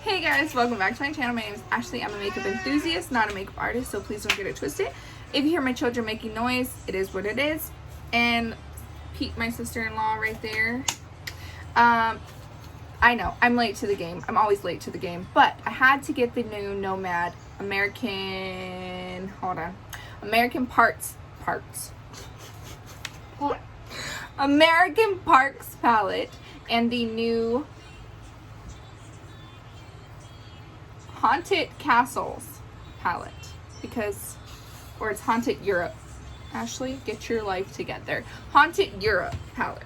Hey guys, welcome back to my channel. My name is Ashley. I'm a makeup enthusiast, not a makeup artist, so please don't get it twisted. If you hear my children making noise, it is what it is. And Pete, my sister-in-law right there. I know, I'm late to the game. I'm always late to the game. But I had to get the new Nomad American Parks palette and the new Haunted Castles palette or it's Haunted Europe. Ashley, get your life together. Haunted Europe palette.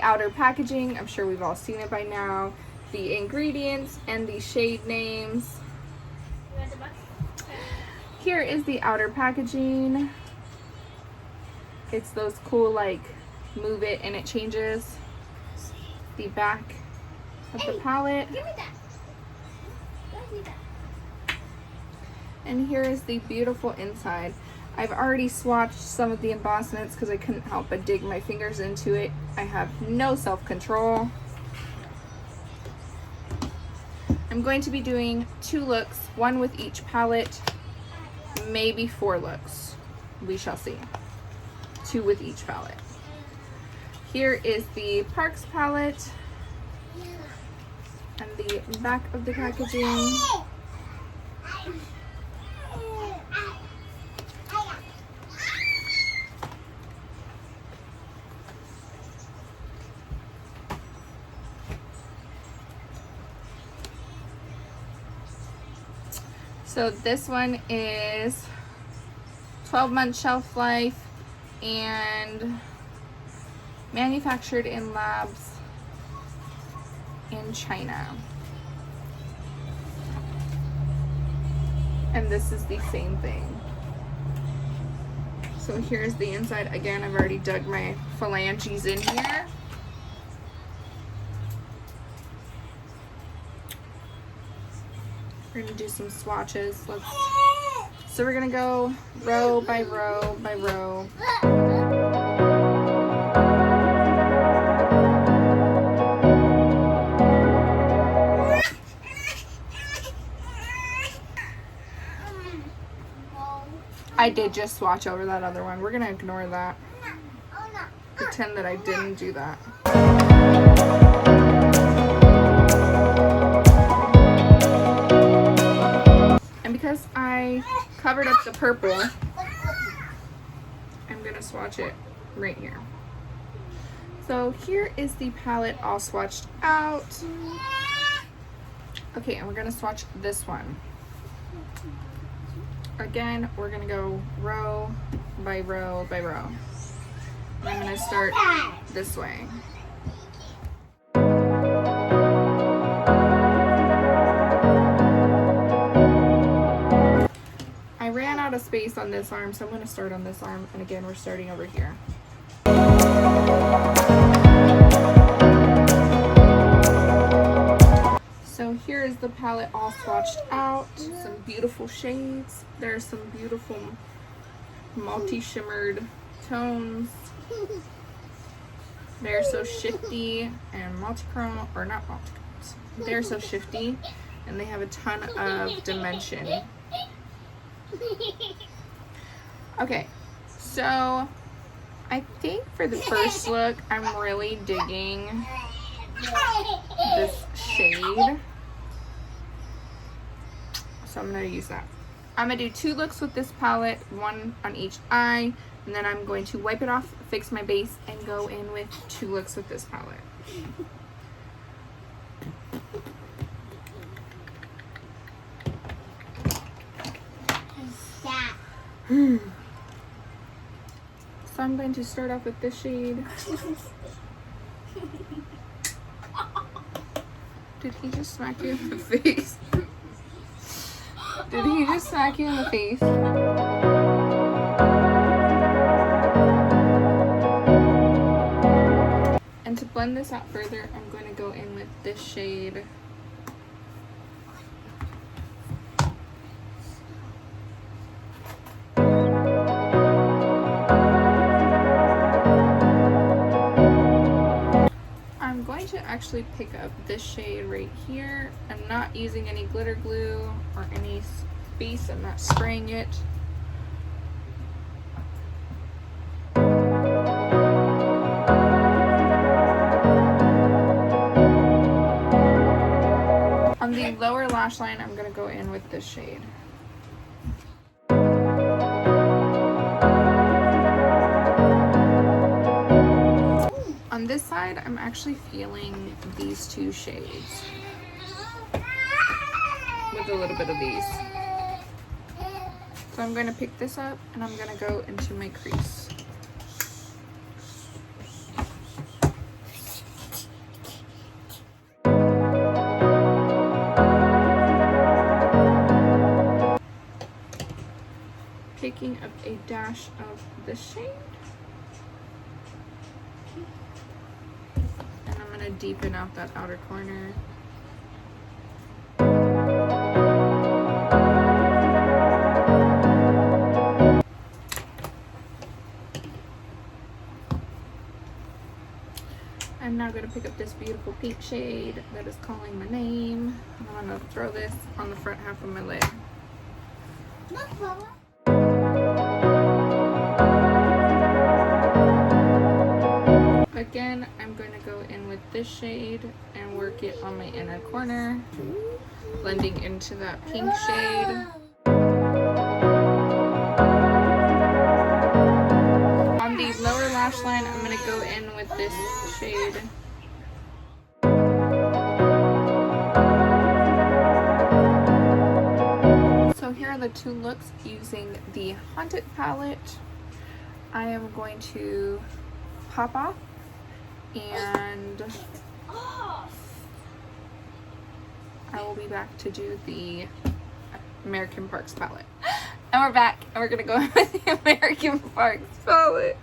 Outer packaging. I'm sure we've all seen it by now. The ingredients and the shade names. Here is the outer packaging. It's those cool, like, move it and it changes. The back of the palette. And here is the beautiful inside. I've already swatched some of the embossments because I couldn't help but dig my fingers into it. I have no self-control. I'm going to be doing 2 looks, 1 with each palette, maybe 4 looks. We shall see. 2 with each palette. Here is the Parks palette and the back of the packaging. So this one is 12-month shelf life and manufactured in labs in China. And this is the same thing. So here's the inside. Again, I've already dug my phalanges in here. We're gonna do some swatches. So we're gonna go row by row by row. I did just swatch over that other one. We're gonna ignore that. Pretend that I didn't do that. And because I covered up the purple, I'm gonna swatch it right here. So here is the palette all swatched out. Okay, and we're gonna swatch this one. Again, we're gonna go row by row by row. And I'm gonna start this way. I ran out of space on this arm, so I'm going to start on this arm. And again, we're starting over here. So here is the palette all swatched out. Some beautiful shades. There's some beautiful multi-shimmered tones. They're so shifty and multi-chrome, or not multi-chromes. They're so shifty and they have a ton of dimension. Okay, so I think for the first look, I'm really digging this shade. So I'm going to use that. I'm going to do 2 looks with this palette, 1 on each eye, and then I'm going to wipe it off, fix my base, and go in with 2 looks with this palette. So I'm going to start off with this shade. Did he just smack you in the face? Did he just smack you in the face? blend this out further, I'm going to go in with this shade. I'm going to actually pick up this shade right here. I'm not using any glitter glue or any base. I'm not spraying it. On the lower lash line, I'm going to go in with this shade. On this side, I'm actually feeling these two shades with a little bit of these. So I'm going to pick this up and I'm going to go into my crease. Picking up a dash of this shade. And I'm going to deepen out that outer corner. I'm now going to pick up this beautiful pink shade that is calling my name. I'm going to throw this on the front half of my lid. Again, I'm going to go in with this shade and work it on my inner corner, blending into that pink shade. On the lower lash line, I'm going to go in with this shade. So here are the two looks using the Haunted palette. I am going to pop off and I will be back to do the American Parks palette. And we're back and we're gonna go with the American Parks palette.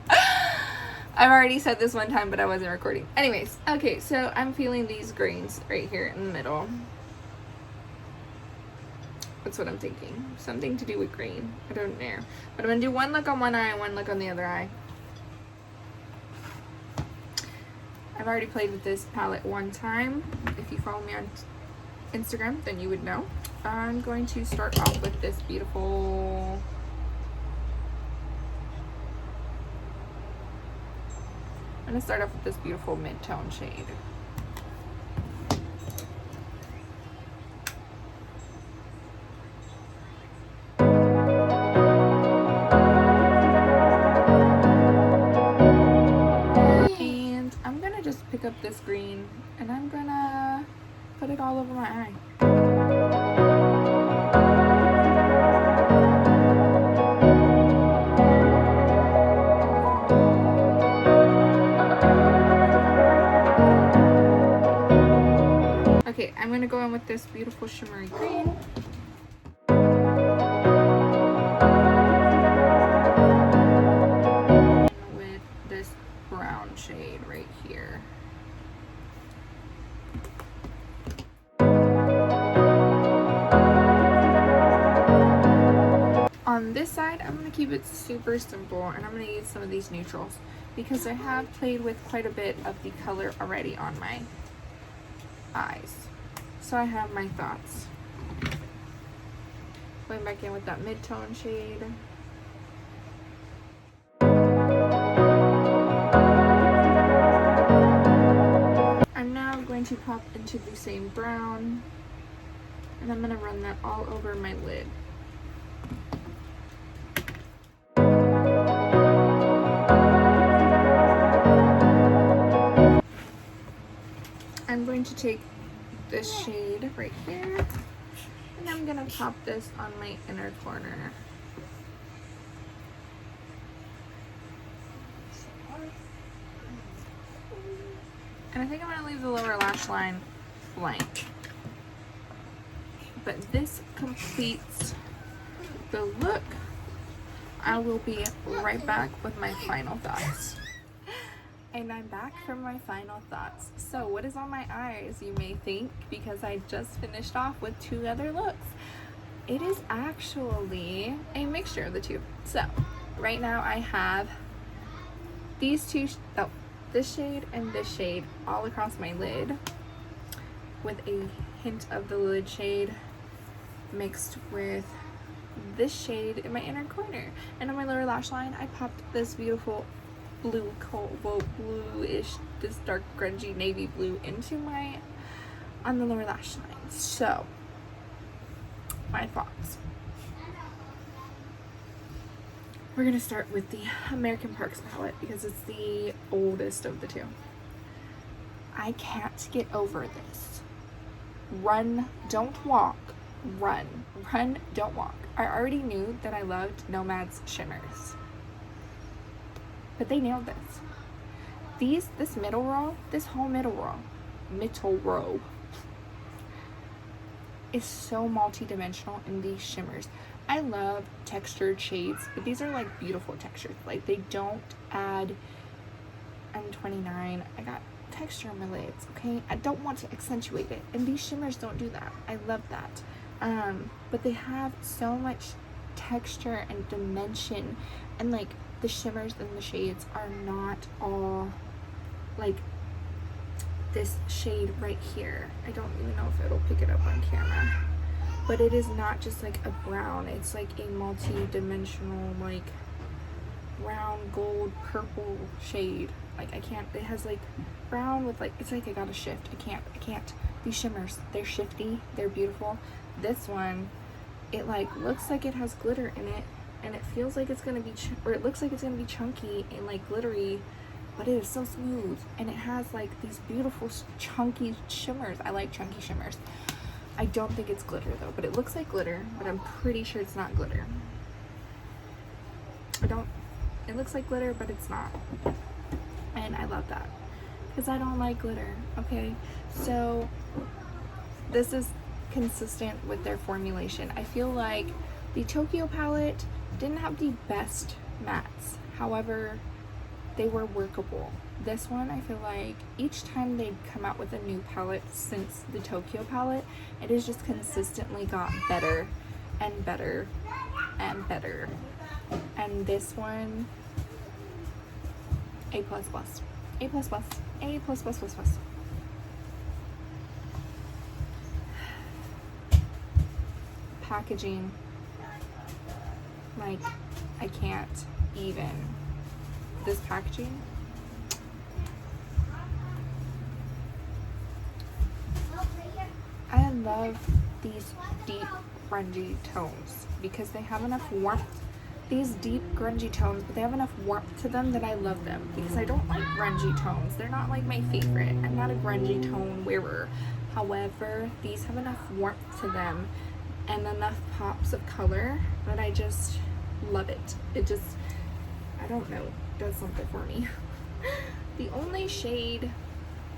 I've already said this one time, but I wasn't recording. Anyways, okay, so I'm feeling these greens right here in the middle. That's what I'm thinking. Something to do with green. I don't know. But I'm gonna do one look on one eye and one look on the other eye. I've already played with this palette one time. If you follow me on Instagram, then you would know. I'm going to start off with this beautiful mid-tone shade. Pick up this green and I'm gonna put it all over my eye. Okay, I'm gonna go in with this beautiful shimmery green. With this brown shade right here. On this side, I'm going to keep it super simple and I'm going to use some of these neutrals because I have played with quite a bit of the color already on my eyes. So I have my thoughts. Going back in with that mid-tone shade. I'm now going to pop into the same brown and I'm going to run that all over my lid. I'm going to take this shade right here and I'm going to pop this on my inner corner. And I think I'm going to leave the lower lash line blank. But this completes the look. I will be right back with my final thoughts. And I'm back from my final thoughts. So what is on my eyes, you may think, because I just finished off with 2 other looks. It is actually a mixture of the two. So right now I have these two, this shade and this shade all across my lid, with a hint of the lid shade mixed with this shade in my inner corner. And on my lower lash line, I popped this beautiful blue, cobalt bluish, this dark grungy navy blue into on the lower lash line. So my thoughts. We're gonna start with the American Parks palette because it's the oldest of the two. I can't get over this. Run, don't walk. Run. Run, don't walk. I already knew that I loved Nomad's shimmers, but they nailed this. This middle row, this whole middle row is so multi-dimensional in these shimmers. I love textured shades, but these are like beautiful textures. Like, they don't add, I'm 29, I got texture on my lids, okay? I don't want to accentuate it, and these shimmers don't do that. I love that. But they have so much texture and dimension, and like the shimmers and the shades are not all like this shade right here. I don't even know if it'll pick it up on camera, but it is not just like a brown. It's like a multi-dimensional, like brown, gold, purple shade. Like, I can't, it has like brown with like, it's like I gotta shift. I can't. These shimmers, they're shifty, they're beautiful. This one, it like looks like it has glitter in it, and it feels like it's gonna be, or it looks like it's gonna be chunky and like glittery, but it is so smooth, and it has like these beautiful chunky shimmers. I like chunky shimmers. I don't think it's glitter though, but it looks like glitter, but I'm pretty sure it's not glitter. It looks like glitter, but it's not. And I love that, because I don't like glitter, okay? So this is consistent with their formulation. I feel like the Tokyo palette didn't have the best mattes. However, they were workable. This one, I feel like each time they come out with a new palette since the Tokyo palette, it has just consistently got better and better and better. And this one, A++, A++, A++++. Packaging, like, I can't even. This packaging, I love these deep grungy tones because they have enough warmth. These deep grungy tones, but they have enough warmth to them that I love them, because I don't like grungy tones. They're not like my favorite. I'm not a grungy tone wearer. However, these have enough warmth to them and enough pops of color that I just love it. It just, I don't know, does something for me. The only shade,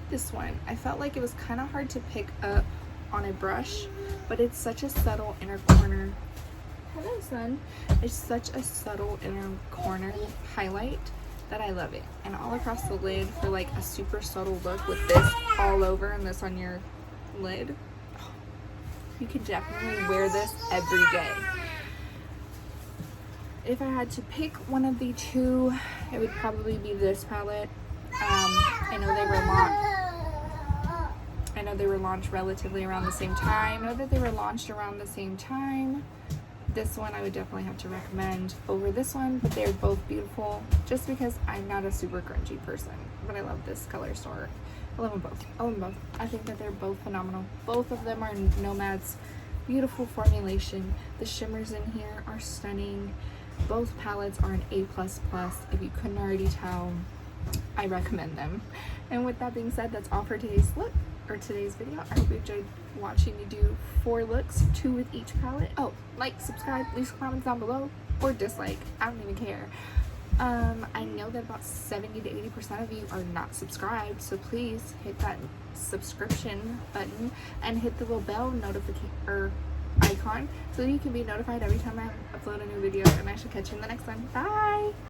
this one, I felt like it was kind of hard to pick up on a brush, but it's such a subtle inner corner. Hello, sun. It's such a subtle inner corner highlight that I love it. And all across the lid for like a super subtle look with this all over and this on your lid. You could definitely wear this every day. If I had to pick one of the two, it would probably be this palette. I know they were launched relatively around the same time. I know that they were launched around the same time. This one I would definitely have to recommend over this one, but they're both beautiful just because I'm not a super grungy person, but I love this color store. I love them both. I love them both. I think that they're both phenomenal. Both of them are Nomad's beautiful formulation. The shimmers in here are stunning. Both palettes are an A++. If you couldn't already tell, I recommend them. And with that being said, that's all for today's look, or today's video. I hope you enjoyed watching me do 4 looks, 2 with each palette. Oh, like, subscribe, leave some comments down below, or dislike. I don't even care. I know that about 70 to 80% of you are not subscribed, so please hit that subscription button and hit the little bell notification or icon so you can be notified every time I upload a new video, and I shall catch you in the next one. Bye!